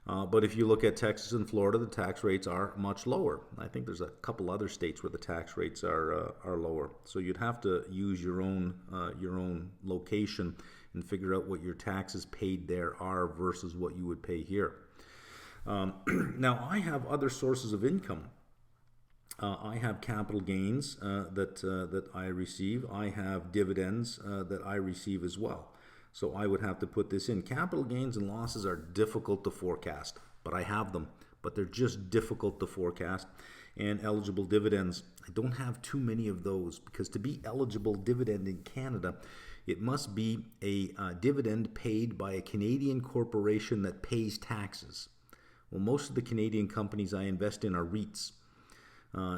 But if you look at Texas and Florida, the tax rates are much lower. I think there's a couple other states where the tax rates are lower. So you'd have to use your own location and figure out what your taxes paid there are versus what you would pay here. Now I have other sources of income I have capital gains that I receive. I have dividends that I receive as well. So I would have to put this in. Capital gains and losses are difficult to forecast, but I have them. But they're just difficult to forecast. And eligible dividends, I don't have too many of those, because to be eligible dividend in Canada, it must be a dividend paid by a Canadian corporation that pays taxes. Well, most of the Canadian companies I invest in are REITs.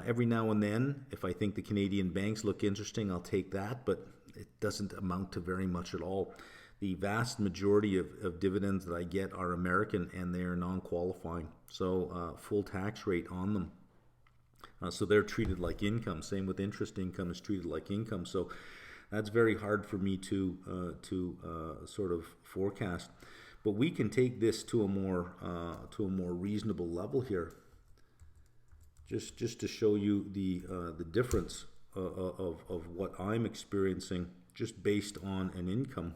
Every now and then, if I think the Canadian banks look interesting, I'll take that, but it doesn't amount to very much at all. The vast majority of dividends that I get are American, and they are non-qualifying, so full tax rate on them. So they're treated like income. Same with interest income is treated like income. So that's very hard for me to sort of forecast. But we can take this to a more reasonable level here, just to show you the difference of what I'm experiencing just based on an income.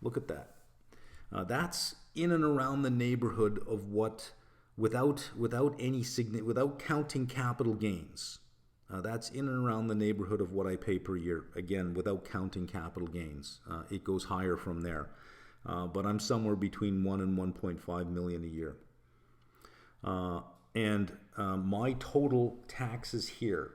Look at that. That's in and around the neighborhood of what, without counting capital gains. That's in and around the neighborhood of what I pay per year. Again, without counting capital gains. It goes higher from there. But I'm somewhere between 1 and 1.5 million a year. And my total taxes here,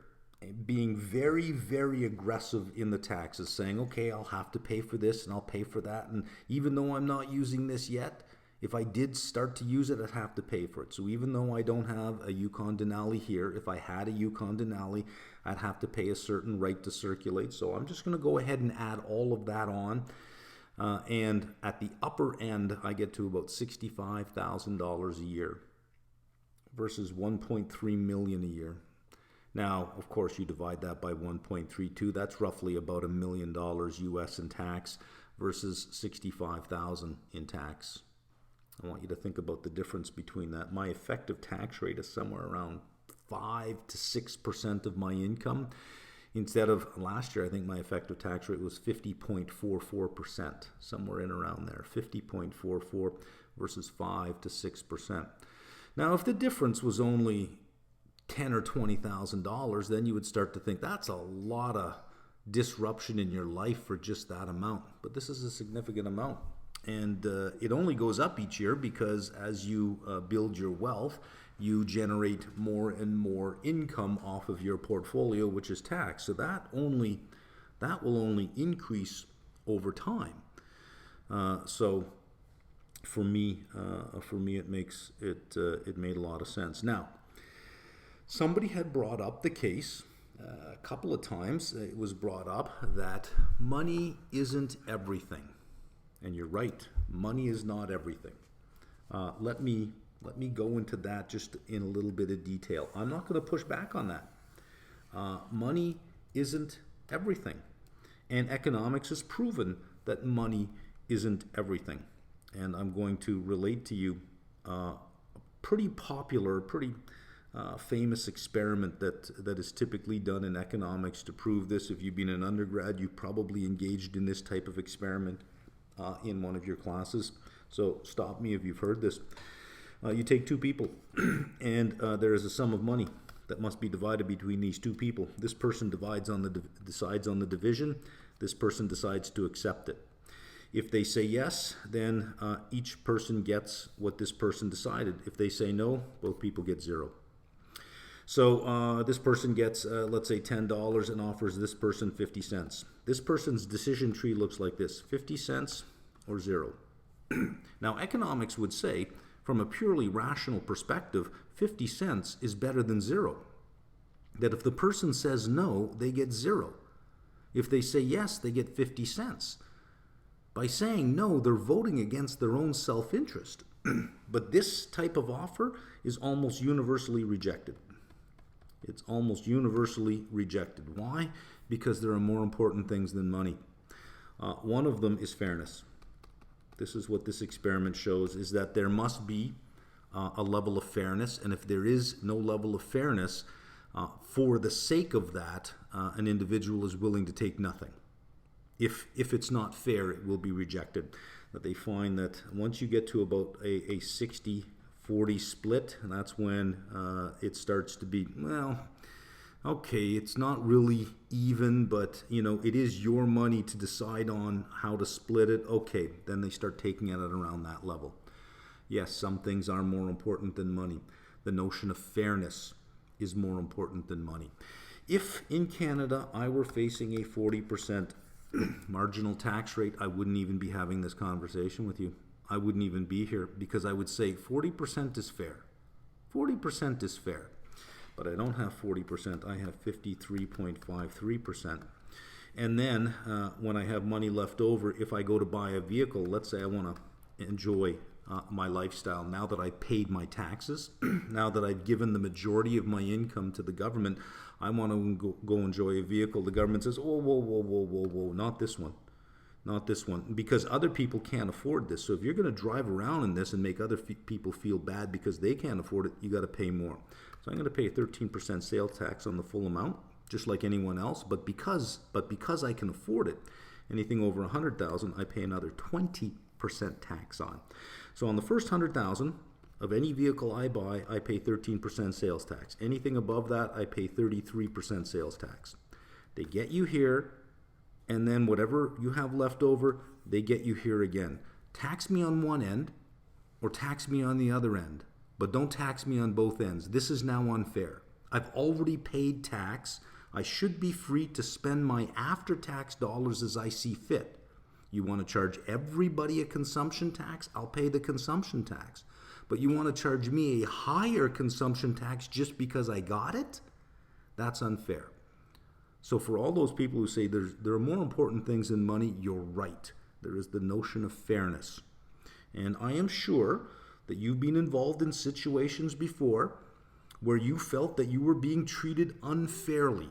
being very, very aggressive in the taxes, saying, okay, I'll have to pay for this and I'll pay for that. And even though I'm not using this yet, if I did start to use it, I'd have to pay for it. So even though I don't have a Yukon Denali here, if I had a Yukon Denali, I'd have to pay a certain right to circulate. So I'm just going to go ahead and add all of that on. And at the upper end, I get to about $65,000 a year versus 1.3 million a year. Now, of course, you divide that by 1.32. That's roughly about $1 million US in tax versus 65,000 in tax. I want you to think about the difference between that. My effective tax rate is somewhere around 5 to 6% of my income. Instead of last year, I think my effective tax rate was 50.44%, somewhere in around there, 50.44 versus 5 to 6%. Now, if the difference was only $10,000 or $20,000, then you would start to think that's a lot of disruption in your life for just that amount. But this is a significant amount. And it only goes up each year because as you build your wealth, you generate more and more income off of your portfolio, which is taxed. So that will only increase over time. So for me, it made a lot of sense. Now, somebody had brought up the case a couple of times. It was brought up that money isn't everything. And you're right, money is not everything. Let me go into that just in a little bit of detail. I'm not going to push back on that. Money isn't everything. And economics has proven that money isn't everything. And I'm going to relate to you a pretty popular, famous experiment that is typically done in economics to prove this. If you've been an undergrad, you've probably engaged in this type of experiment in one of your classes. So stop me if you've heard this. You take two people and there is a sum of money that must be divided between these two people. This person decides on the division. This person decides to accept it. If they say yes, then each person gets what this person decided. If they say no, both people get zero. So this person gets, let's say, $10 and offers this person 50 cents. This person's decision tree looks like this: 50 cents or zero. Now, economics would say, from a purely rational perspective, 50 cents is better than zero. That if the person says no, they get zero. If they say yes, they get 50 cents. By saying no, they're voting against their own self-interest. But this type of offer is almost universally rejected. It's almost universally rejected. Why? Because there are more important things than money. One of them is fairness. This is what this experiment shows, is that there must be a level of fairness, and if there is no level of fairness, for the sake of that, an individual is willing to take nothing. If it's not fair, it will be rejected. That they find that once you get to about a 60-40 40 split, and that's when it starts to be, well, okay, it's not really even, but it is your money to decide on how to split it. Okay, then they start taking it at around that level. Yes, some things are more important than money. The notion of fairness is more important than money. If in Canada I were facing a 40% marginal tax rate, I wouldn't even be having this conversation with you. I wouldn't even be here, because I would say 40% is fair. 40% is fair. But I don't have 40%, I have 53.53%. And then when I have money left over, if I go to buy a vehicle, let's say I want to enjoy my lifestyle, now that I paid my taxes, now that I've given the majority of my income to the government, I want to go enjoy a vehicle. The government says, oh, whoa, whoa, whoa, whoa, whoa, not this one. Not this one, because other people can't afford this. So if you're going to drive around in this and make other people feel bad because they can't afford it, you got to pay more. So I'm going to pay 13% sales tax on the full amount, just like anyone else. But because I can afford it, anything over $100,000, I pay another 20% tax on. So on the first $100,000 of any vehicle I buy, I pay 13% sales tax. Anything above that, I pay 33% sales tax. They get you here, and then whatever you have left over, they get you here again. Tax me on one end or tax me on the other end, but don't tax me on both ends. This is now unfair. I've already paid tax. I should be free to spend my after-tax dollars as I see fit. You want to charge everybody a consumption tax? I'll pay the consumption tax. But you want to charge me a higher consumption tax just because I got it? That's unfair. So for all those people who say there are more important things than money, you're right. There is the notion of fairness. And I am sure that you've been involved in situations before where you felt that you were being treated unfairly,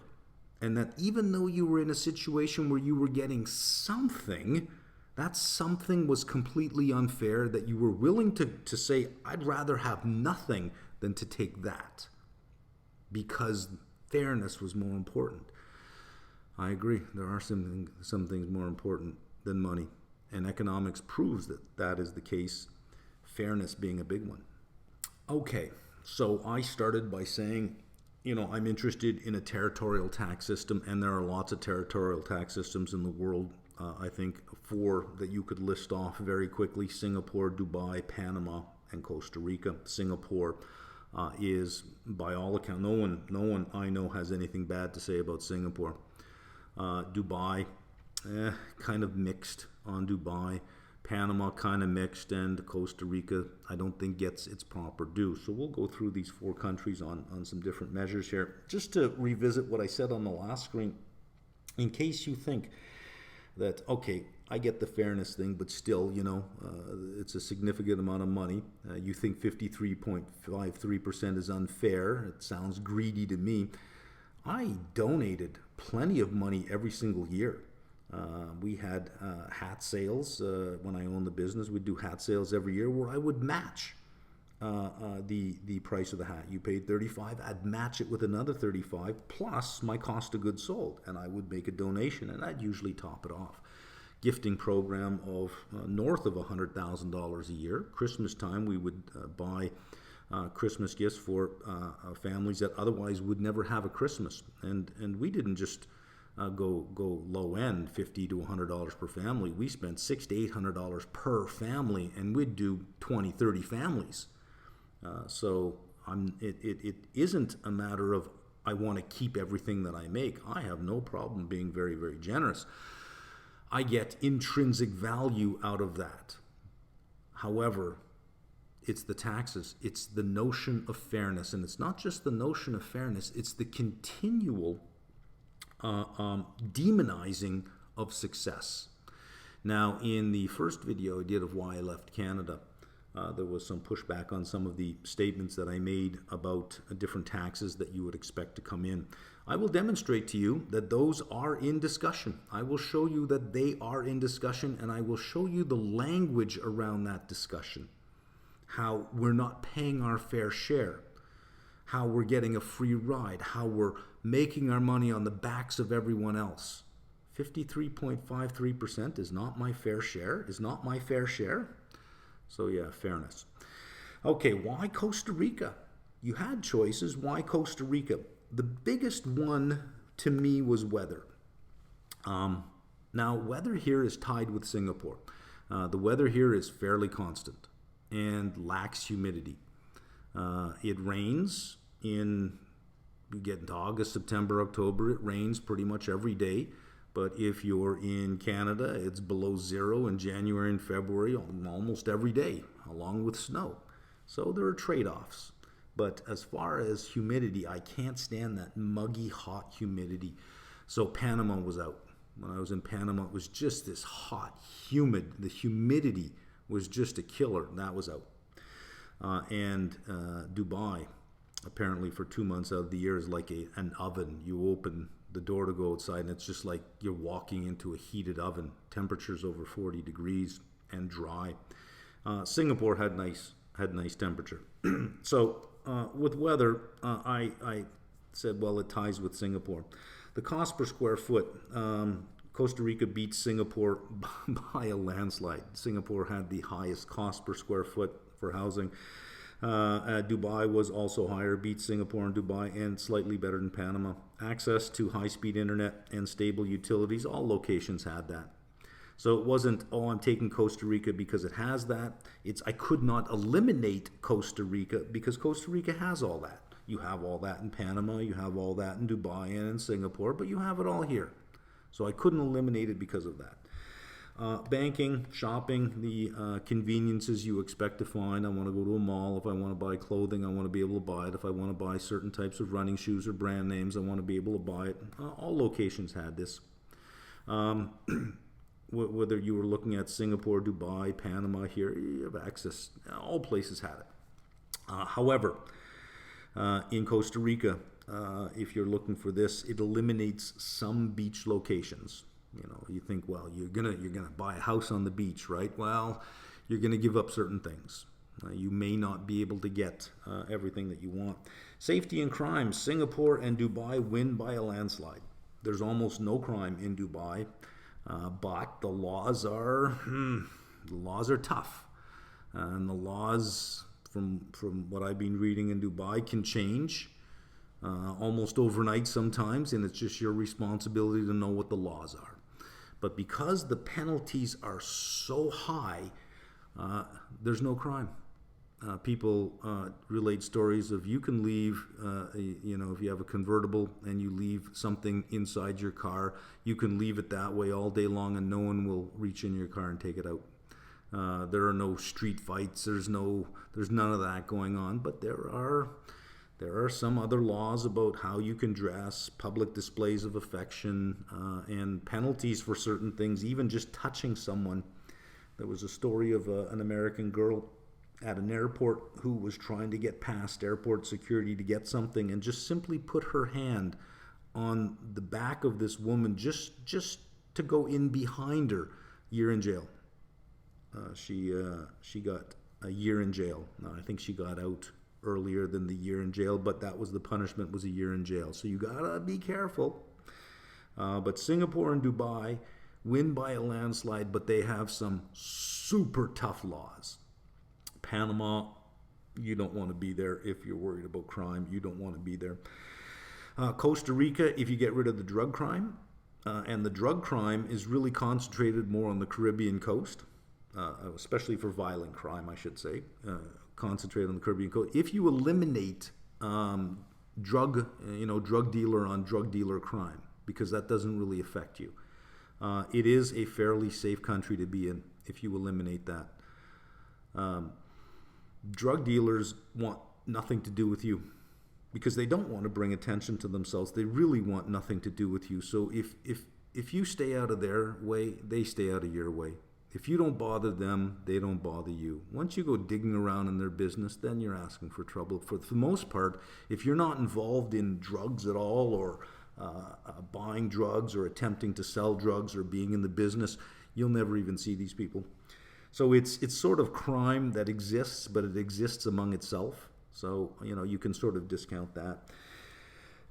and that even though you were in a situation where you were getting something, that something was completely unfair, that you were willing to say, I'd rather have nothing than to take that, because fairness was more important. I agree. There are some things more important than money, and economics proves that that is the case, fairness being a big one. Okay, so I started by saying, I'm interested in a territorial tax system, and there are lots of territorial tax systems in the world. I think 4 that you could list off very quickly: Singapore, Dubai, Panama, and Costa Rica. Singapore is, by all accounts, no one I know has anything bad to say about Singapore. Dubai, kind of mixed on Dubai. Panama, kind of mixed, and Costa Rica, I don't think gets its proper due. So we'll go through these 4 countries on some different measures here. Just to revisit what I said on the last screen, in case you think that, okay, I get the fairness thing, but still, it's a significant amount of money. You think 53.53% is unfair. It sounds greedy to me. I donated plenty of money every single year. We had hat sales when I owned the business. We'd do hat sales every year where I would match the price of the hat. You paid $35, I'd match it with another $35 plus my cost of goods sold, and I would make a donation, and I'd usually top it off. Gifting program of north of $100,000 a year. Christmas time, we would buy Christmas gifts for families that otherwise would never have a Christmas, and we didn't just go low end, $50 to $100 per family. We spent $600 to $800 per family, and we'd do 20, 30 families. So it isn't a matter of I want to keep everything that I make. I have no problem being very, very generous. I get intrinsic value out of that. However, it's the taxes. It's the notion of fairness. And it's not just the notion of fairness, it's the continual demonizing of success. Now, in the first video I did of why I left Canada, there was some pushback on some of the statements that I made about different taxes that you would expect to come in. I will demonstrate to you that those are in discussion. I will show you that they are in discussion, and I will show you the language around that discussion. How we're not paying our fair share, how we're getting a free ride, how we're making our money on the backs of everyone else. 53.53% is not my fair share, So yeah, fairness. Okay, why Costa Rica? You had choices. Why Costa Rica? The biggest one to me was weather. Now, weather here is tied with Singapore. The weather here is fairly constant and lacks humidity. It rains in, you get into August, September, October, it rains pretty much every day. But if you're in Canada, it's below zero in January and February almost every day, along with snow. So there are trade-offs. But as far as humidity, I can't stand that muggy, hot humidity. So Panama was out. When I was in Panama, it was just this hot, humid. The humidity was just a killer. That was out. And Dubai, apparently for 2 months out of the year, is like an oven. You open the door to go outside, and it's just like you're walking into a heated oven. Temperatures over 40 degrees and dry. Singapore had nice temperature. So with weather, I said, well, it ties with Singapore. The cost per square foot, Costa Rica beat Singapore by a landslide. Singapore had the highest cost per square foot for housing. Dubai was also higher, beat Singapore and Dubai, and slightly better than Panama. Access to high-speed internet and stable utilities, all locations had that. So it wasn't, oh, I'm taking Costa Rica because it has that. I could not eliminate Costa Rica because Costa Rica has all that. You have all that in Panama, you have all that in Dubai and in Singapore, but you have it all here. So I couldn't eliminate it because of that. Banking, shopping, the conveniences you expect to find. I want to go to a mall. If I want to buy clothing, I want to be able to buy it. If I want to buy certain types of running shoes or brand names, I want to be able to buy it. All locations had this. Whether you were looking at Singapore, Dubai, Panama, here, you have access. All places had it. However, in Costa Rica, if you're looking for this, it eliminates some beach locations. You know, you think, well, you're gonna buy a house on the beach, right? Well, you're gonna give up certain things. You may not be able to get everything that you want. Safety and crime, Singapore and Dubai win by a landslide. There's almost no crime in Dubai, but the laws are tough, and the laws, from what I've been reading in Dubai, can change almost overnight sometimes, and it's just your responsibility to know what the laws are. But because the penalties are so high, there's no crime. People relate stories of you can leave, if you have a convertible and you leave something inside your car, you can leave it that way all day long and no one will reach in your car and take it out. There are no street fights. There's none of that going on. But there are some other laws about how you can dress, public displays of affection, and penalties for certain things, even just touching someone. There was a story of an American girl at an airport who was trying to get past airport security to get something and just simply put her hand on the back of this woman just to go in behind her. Year in jail. She got a year in jail. Now, I think she got out earlier than the year in jail, but that was the punishment, was a year in jail. So you gotta be careful. But Singapore and Dubai win by a landslide, but they have some super tough laws. Panama, you don't want to be there if you're worried about crime. You don't want to be there. Costa Rica, if you get rid of the drug crime, and the drug crime is really concentrated more on the Caribbean coast, especially for violent crime, I should say, concentrated on the Caribbean coast. If you eliminate drug dealer on drug dealer crime, because that doesn't really affect you, it is a fairly safe country to be in if you eliminate that. Drug dealers want nothing to do with you because they don't want to bring attention to themselves. They really want nothing to do with you. So if you stay out of their way, they stay out of your way. If you don't bother them, they don't bother you. Once you go digging around in their business, then you're asking for trouble. For the most part, if you're not involved in drugs at all, or buying drugs, or attempting to sell drugs, or being in the business, you'll never even see these people. So it's sort of crime that exists, but it exists among itself. So, you can sort of discount that.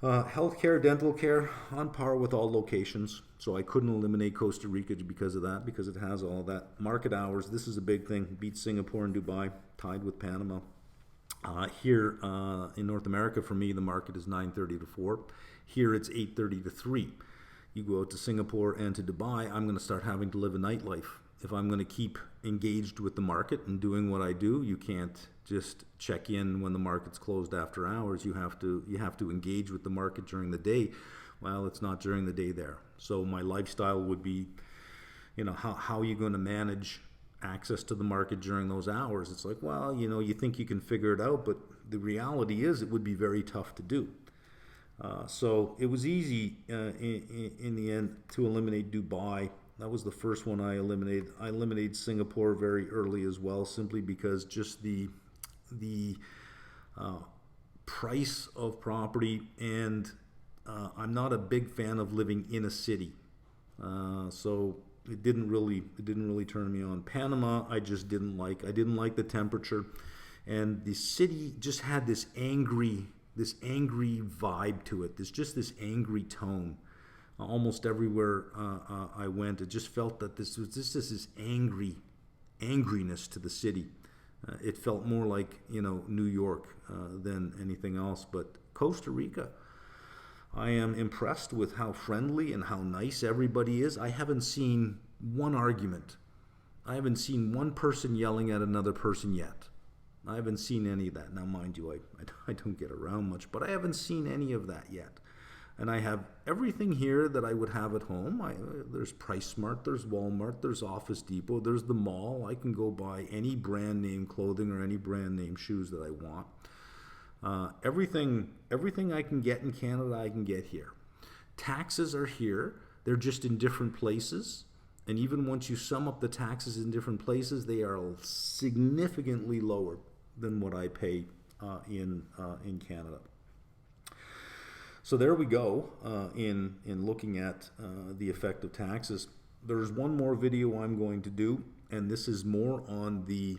Healthcare, dental care, on par with all locations. So I couldn't eliminate Costa Rica because of that, because it has all that. Market hours, this is a big thing. Beat Singapore and Dubai, tied with Panama. Here in North America, for me, the market is 9:30 to 4. Here it's 8:30 to 3. You go out to Singapore and to Dubai, I'm going to start having to live a nightlife. If I'm going to keep engaged with the market and doing what I do, you can't just check in when the market's closed after hours. You have to engage with the market during the day. Well, it's not during the day there. So my lifestyle would be, how are you going to manage access to the market during those hours? It's like, well, you think you can figure it out, but the reality is it would be very tough to do. So it was easy in the end to eliminate Dubai. That was the first one I eliminated. I eliminated Singapore very early as well, simply because just the price of property, and I'm not a big fan of living in a city. So it didn't really turn me on. Panama, I just didn't like. I didn't like the temperature, and the city just had this angry vibe to it. There's just this angry tone. Almost everywhere I went, it just felt that this was just this angriness to the city. It felt more like New York than anything else. But Costa Rica, I am impressed with how friendly and how nice everybody is. I haven't seen one argument. I haven't seen one person yelling at another person yet. I haven't seen any of that. Now, mind you, I don't get around much, but I haven't seen any of that yet. And I have everything here that I would have at home. There's PriceSmart, there's Walmart, there's Office Depot, there's the mall. I can go buy any brand name clothing or any brand name shoes that I want. Everything I can get in Canada, I can get here. Taxes are here. They're just in different places. And even once you sum up the taxes in different places, they are significantly lower than what I pay in Canada. So there we go in looking at the effect of taxes. There's one more video I'm going to do, and this is more on the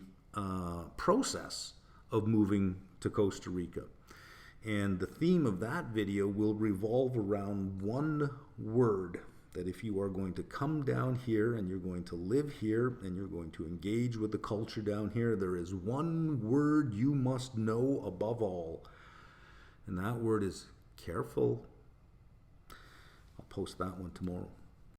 process of moving to Costa Rica. And the theme of that video will revolve around one word, that if you are going to come down here and you're going to live here and you're going to engage with the culture down here, there is one word you must know above all. And that word is careful. I'll post that one tomorrow.